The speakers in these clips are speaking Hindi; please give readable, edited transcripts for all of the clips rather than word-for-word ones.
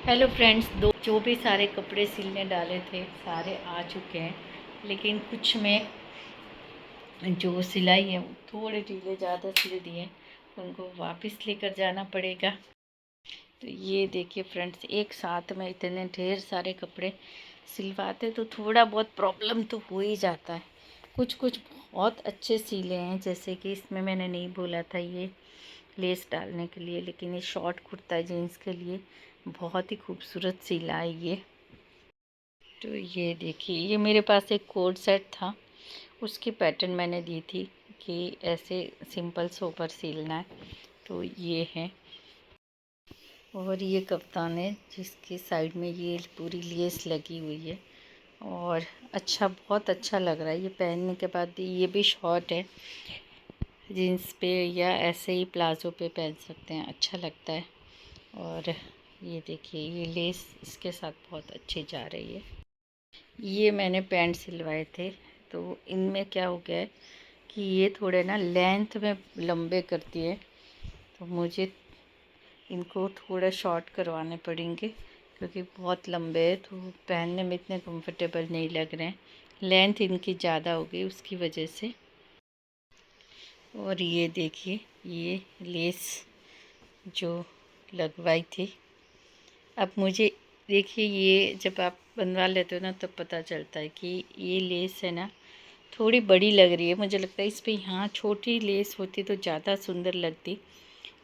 हेलो फ्रेंड्स, दो जो भी सारे कपड़े सिलने डाले थे सारे आ चुके हैं। लेकिन कुछ में जो सिलाई है वो थोड़े ढीले ज़्यादा सिल दिए, उनको वापस लेकर जाना पड़ेगा। तो ये देखिए फ्रेंड्स, एक साथ में इतने ढेर सारे कपड़े सिलवाते तो थोड़ा बहुत प्रॉब्लम तो हो ही जाता है। कुछ कुछ बहुत अच्छे सिले हैं, जैसे कि इसमें मैंने नहीं बोला था ये लेस डालने के लिए, लेकिन ये शॉर्ट कुर्ता जीन्स के लिए बहुत ही खूबसूरत सिला है ये। तो ये देखिए, ये मेरे पास एक कोट सेट था, उसकी पैटर्न मैंने दी थी कि ऐसे सिंपल सोबर सिलना है। तो ये है, और ये कफ्तान है जिसकी साइड में ये पूरी लेस लगी हुई है और अच्छा, बहुत अच्छा लग रहा है ये पहनने के बाद। ये भी शॉर्ट है, जीन्स पे या ऐसे ही प्लाज़ो पे पहन सकते हैं, अच्छा लगता है। और ये देखिए, ये लेस इसके साथ बहुत अच्छी जा रही है। ये मैंने पैंट सिलवाए थे, तो इनमें क्या हो गया है कि ये थोड़े ना लेंथ में लंबे करती है, तो मुझे इनको थोड़ा शॉर्ट करवाने पड़ेंगे क्योंकि बहुत लंबे है, तो पहनने में इतने कंफर्टेबल नहीं लग रहे हैं। लेंथ इनकी ज़्यादा हो गई उसकी वजह से। और ये देखिए, ये लेस जो लगवाई थी, अब मुझे देखिए, ये जब आप बनवा लेते हो ना तब पता चलता है कि ये लेस है ना थोड़ी बड़ी लग रही है। मुझे लगता है इस पे यहाँ छोटी लेस होती तो ज़्यादा सुंदर लगती,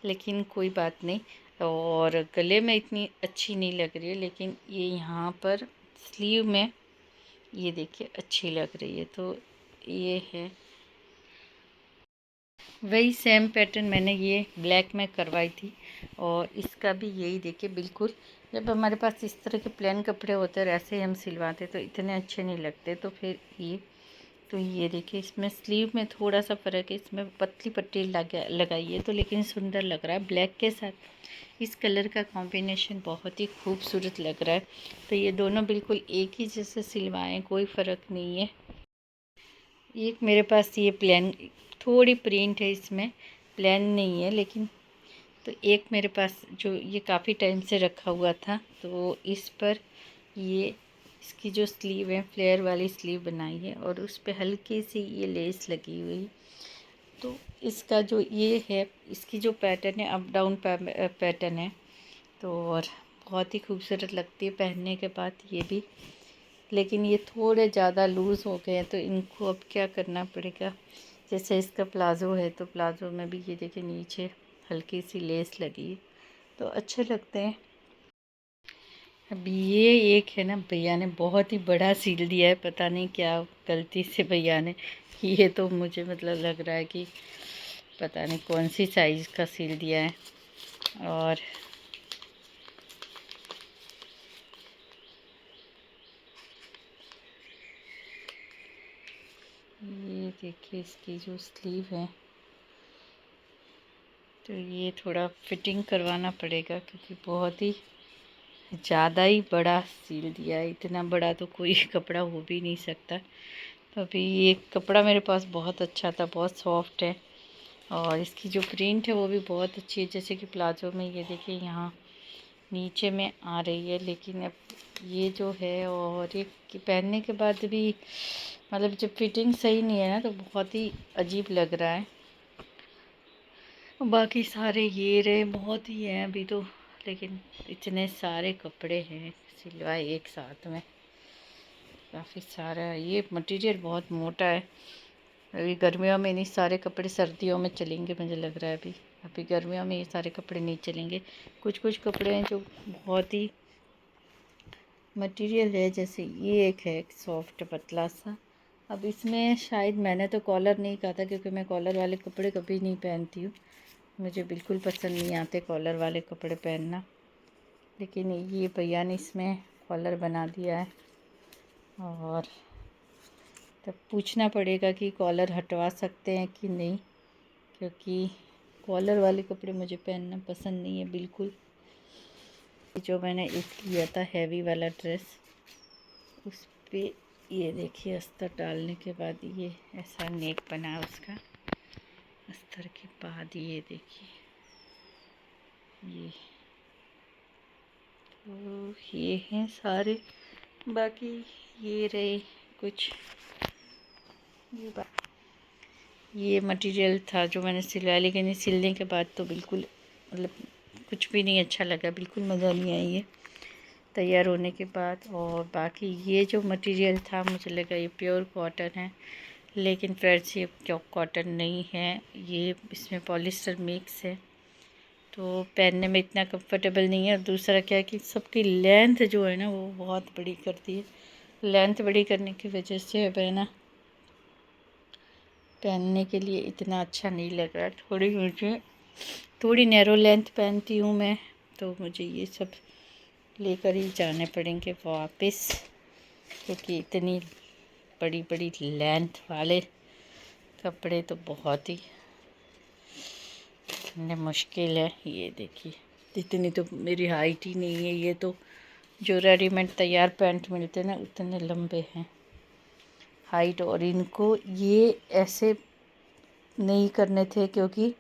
लेकिन कोई बात नहीं। और गले में इतनी अच्छी नहीं लग रही है, लेकिन ये यहाँ पर स्लीव में ये देखिए अच्छी लग रही है। तो ये है वही सेम पैटर्न मैंने ये ब्लैक में करवाई थी, और इसका भी यही देखिए बिल्कुल। जब हमारे पास इस तरह के प्लेन कपड़े होते हैं ऐसे ही हम सिलवाते तो इतने अच्छे नहीं लगते। तो फिर ये, तो ये देखिए, इसमें स्लीव में थोड़ा सा फ़र्क है, इसमें पतली पट्टी लगाई है तो लेकिन सुंदर लग रहा है। ब्लैक के साथ इस कलर का कॉम्बिनेशन बहुत ही खूबसूरत लग रहा है। तो ये दोनों बिल्कुल एक ही जैसे सिलवाएं, कोई फ़र्क नहीं है। एक मेरे पास ये प्लेन, थोड़ी प्रिंट है इसमें, प्लेन नहीं है लेकिन। तो एक मेरे पास जो ये काफ़ी टाइम से रखा हुआ था, तो इस पर ये इसकी जो स्लीव है फ्लेयर वाली स्लीव बनाई है और उस पर हल्की सी ये लेस लगी हुई। तो इसका जो ये है, इसकी जो पैटर्न है अप डाउन पैटर्न है, तो और बहुत ही खूबसूरत लगती है पहनने के बाद ये भी। लेकिन ये थोड़े ज़्यादा लूज़ हो गए हैं, तो इनको अब क्या करना पड़ेगा। जैसे इसका प्लाज़ो है, तो प्लाज़ो में भी ये देखिए नीचे हल्की सी लेस लगी है, तो अच्छे लगते हैं। अब ये एक है ना, भैया ने बहुत ही बड़ा सील दिया है, पता नहीं क्या गलती से भैया ने। ये तो मुझे मतलब लग रहा है कि पता नहीं कौन सी साइज़ का सील दिया है। और ये देखिए, इसकी जो स्लीव है, तो ये थोड़ा फिटिंग करवाना पड़ेगा क्योंकि बहुत ही ज़्यादा ही बड़ा सील दिया है। इतना बड़ा तो कोई कपड़ा हो भी नहीं सकता। तो अभी ये कपड़ा मेरे पास बहुत अच्छा था, बहुत सॉफ्ट है, और इसकी जो प्रिंट है वो भी बहुत अच्छी है। जैसे कि प्लाजो में ये देखिए यहाँ नीचे में आ रही है, लेकिन अब ये जो है, और ये पहनने के बाद भी मतलब जब फिटिंग सही नहीं है ना तो बहुत ही अजीब लग रहा है। बाकी सारे ये रहे, बहुत ही हैं अभी तो, लेकिन इतने सारे कपड़े हैं सिलवाए एक साथ में, काफ़ी सारा। ये मटेरियल बहुत मोटा है। अभी गर्मियों में नहीं सारे कपड़े सर्दियों में चलेंगे मुझे लग रहा है। अभी गर्मियों में ये सारे कपड़े नहीं चलेंगे। कुछ कुछ कपड़े हैं जो बहुत ही मटेरियल है, जैसे ये एक है सॉफ्ट पतला सा। अब इसमें शायद मैंने तो कॉलर नहीं कहा था क्योंकि मैं कॉलर वाले कपड़े कभी नहीं पहनती हूँ, मुझे बिल्कुल पसंद नहीं आते कॉलर वाले कपड़े पहनना। लेकिन ये भैया ने इसमें कॉलर बना दिया है, और तब पूछना पड़ेगा कि कॉलर हटवा सकते हैं कि नहीं, क्योंकि कॉलर वाले कपड़े मुझे पहनना पसंद नहीं है बिल्कुल। जो मैंने एक लिया था हैवी वाला ड्रेस, उस पर ये देखिए अस्तर डालने के बाद ये ऐसा नेक बना उसका। अस्तर के बाद ये देखिए, ये तो ये हैं सारे, बाकी ये रहे कुछ, ये मटेरियल था जो मैंने सिलवाया, लेकिन ये सिलने के बाद तो बिल्कुल मतलब कुछ भी नहीं अच्छा लगा, बिल्कुल मज़ा नहीं आई है तैयार होने के बाद। और बाकी ये जो मटेरियल था मुझे लगा ये प्योर कॉटन है, लेकिन फ्रेंड्स ये कॉटन नहीं है, ये इसमें पॉलिस्टर मिक्स है, तो पहनने में इतना कंफर्टेबल नहीं है। और दूसरा क्या है कि सबकी लेंथ जो है ना वो बहुत बड़ी करती है, लेंथ बड़ी करने की वजह से पहनने के लिए इतना अच्छा नहीं लग रहा। थोड़ी नैरो लेंथ पहनती हूँ मैं, तो मुझे ये सब लेकर ही जाने पड़ेंगे वापस, क्योंकि इतनी बड़ी बड़ी लेंथ वाले कपड़े तो बहुत ही मुश्किल है। ये देखिए, इतनी तो मेरी हाइट ही नहीं है, ये तो जो रेडीमेड तैयार पैंट मिलते हैं ना उतने लंबे हैं हाइट। और इनको ये ऐसे नहीं करने थे, क्योंकि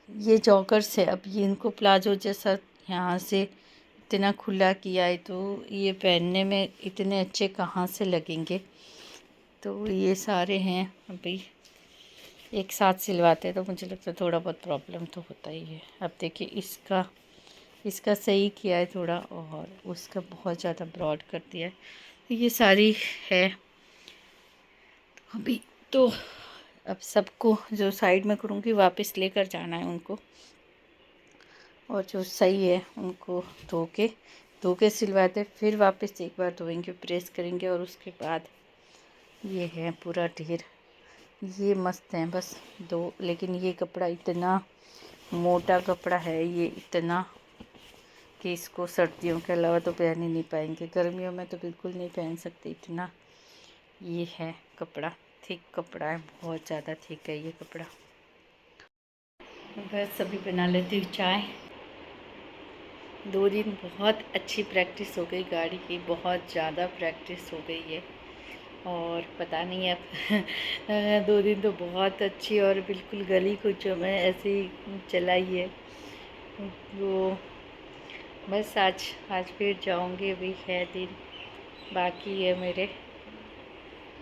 ये जॉगर्स है। अब ये इनको प्लाजो जैसा यहाँ से इतना खुला किया है, तो ये पहनने में इतने अच्छे कहाँ से लगेंगे। तो ये सारे हैं, अभी एक साथ सिलवाते तो मुझे लगता है थोड़ा बहुत प्रॉब्लम तो होता ही है। अब देखिए इसका सही किया है थोड़ा, और उसका बहुत ज़्यादा ब्रॉड कर दिया है। तो ये सारी है अभी। तो अब सबको जो साइड में करूँगी वापस लेकर जाना है उनको, और जो सही है उनको धो के सिलवाते, फिर वापस एक बार धोएंगे, प्रेस करेंगे, और उसके बाद ये है पूरा ढेर। ये मस्त हैं बस दो, लेकिन ये कपड़ा इतना मोटा कपड़ा है, ये इतना कि इसको सर्दियों के अलावा तो पहन ही नहीं पाएंगे, गर्मियों में तो बिल्कुल नहीं पहन सकते, इतना ये है कपड़ा, थिक कपड़ा है, बहुत ज़्यादा थिक है ये कपड़ा। बस अभी बना लेती हूँ चाय। 2 दिन बहुत अच्छी प्रैक्टिस हो गई गाड़ी की, बहुत ज़्यादा प्रैक्टिस हो गई है, और पता नहीं अब 2 दिन तो बहुत अच्छी, और बिल्कुल गली कुछ मैं ऐसे ही चलाई है। वो बस आज फिर जाऊंगी, अभी है दिन बाकी है मेरे,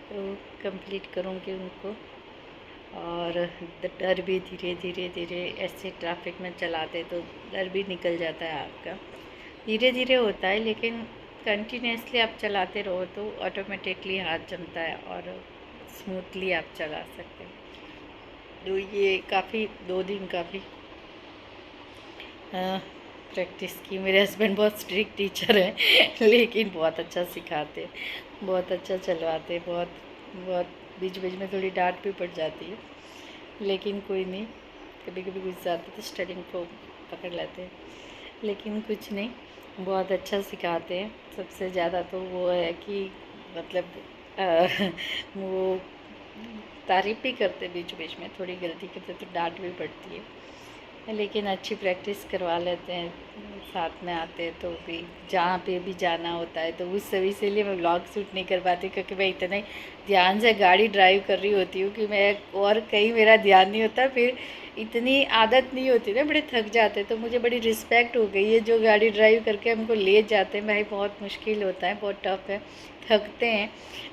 तो कंप्लीट करूंगी उनको। और डर भी धीरे धीरे ऐसे ट्रैफिक में चलाते तो डर भी निकल जाता है आपका, धीरे धीरे होता है, लेकिन कंटिन्यूसली आप चलाते रहो तो ऑटोमेटिकली हाथ जमता है और स्मूथली आप चला सकते हैं। तो ये काफ़ी 2 दिन काफ़ी प्रैक्टिस की। मेरे हस्बैंड बहुत स्ट्रिक्ट टीचर हैं लेकिन बहुत अच्छा सिखाते, बहुत अच्छा चलवाते, बहुत बहुत बीच बीच में थोड़ी डांट भी पड़ जाती है, लेकिन कोई नहीं, कभी कभी गुस्सा आता है तो स्टरिंग को पकड़ लेते हैं, लेकिन कुछ नहीं, बहुत अच्छा सिखाते हैं। सबसे ज़्यादा तो वो है कि मतलब वो तारीफ़ भी करते, बीच बीच में थोड़ी गलती करते तो डांट भी पड़ती है, लेकिन अच्छी प्रैक्टिस करवा लेते हैं, साथ में आते हैं तो भी जहाँ पे भी जाना होता है तो उस सभी से लिए मैं व्लॉग शूट नहीं कर पाती, क्योंकि मैं इतना ही ध्यान से गाड़ी ड्राइव कर रही होती हूँ कि मैं और कहीं मेरा ध्यान नहीं होता, फिर इतनी आदत नहीं होती ना, बड़े थक जाते। तो मुझे बड़ी रिस्पेक्ट हो गई है जो गाड़ी ड्राइव करके हमको ले जाते हैं, भाई बहुत मुश्किल होता है, बहुत टफ है, थकते हैं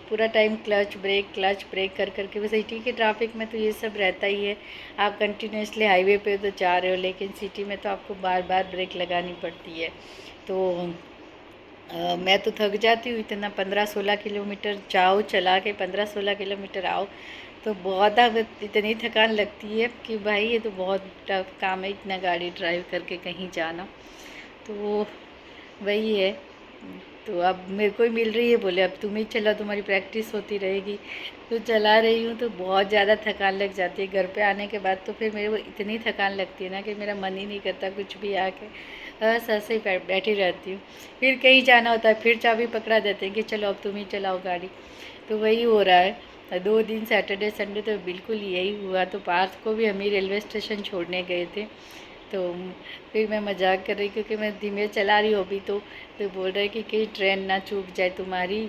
पूरा टाइम क्लच ब्रेक कर करके। वैसे सिटी के ट्रैफिक में तो ये सब रहता ही है, आप कंटिन्यूसली हाईवे पे तो जा रहे हो, लेकिन सिटी में तो आपको बार बार ब्रेक लगानी पड़ती है। तो मैं तो थक जाती हूँ इतना, 15-16 किलोमीटर जाओ चला के, 15-16 किलोमीटर आओ, तो बहुत अब इतनी थकान लगती है कि भाई ये तो बहुत टफ काम है, इतना गाड़ी ड्राइव करके कहीं जाना। तो वही है, तो अब मेरे को ही मिल रही है, बोले अब तुम ही चला, तुम्हारी प्रैक्टिस होती रहेगी, तो चला रही हूँ। तो बहुत ज़्यादा थकान लग जाती है, घर पे आने के बाद तो फिर मेरे को इतनी थकान लगती है ना कि मेरा मन ही नहीं करता कुछ भी, आके बस ऐसे ही बैठी रहती हूँ। फिर कहीं जाना होता है फिर चाबी पकड़ा देते हैं कि चलो अब तुम ही चलाओ गाड़ी, तो वही हो रहा है। 2 दिन सैटरडे संडे तो बिल्कुल यही हुआ। तो पार्थ को भी हम ही रेलवे स्टेशन छोड़ने गए थे, तो फिर मैं मजाक कर रही, क्योंकि मैं धीमे चला रही हूँ अभी, तो बोल रहे कि कहीं ट्रेन ना चूक जाए तुम्हारी,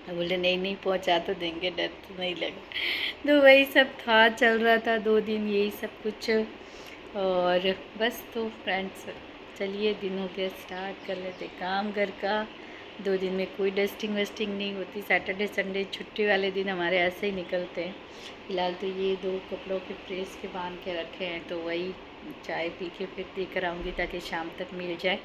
बोले नहीं नहीं पहुँचा तो देंगे, डर तो नहीं लगा। तो वही सब था, चल रहा था 2 दिन यही सब कुछ, और बस तो फ्रेंड्स चलिए, दिन हो गया, स्टार्ट कर लेते काम घर का। 2 दिन में कोई डस्टिंग वस्टिंग नहीं होती, सैटरडे संडे छुट्टी वाले दिन हमारे ऐसे ही निकलते हैं। फिलहाल तो ये 2 कपड़ों के प्रेस के बांध के रखे हैं, तो वही चाय पी के फिर देकर आऊँगी ताकि शाम तक मिल जाए।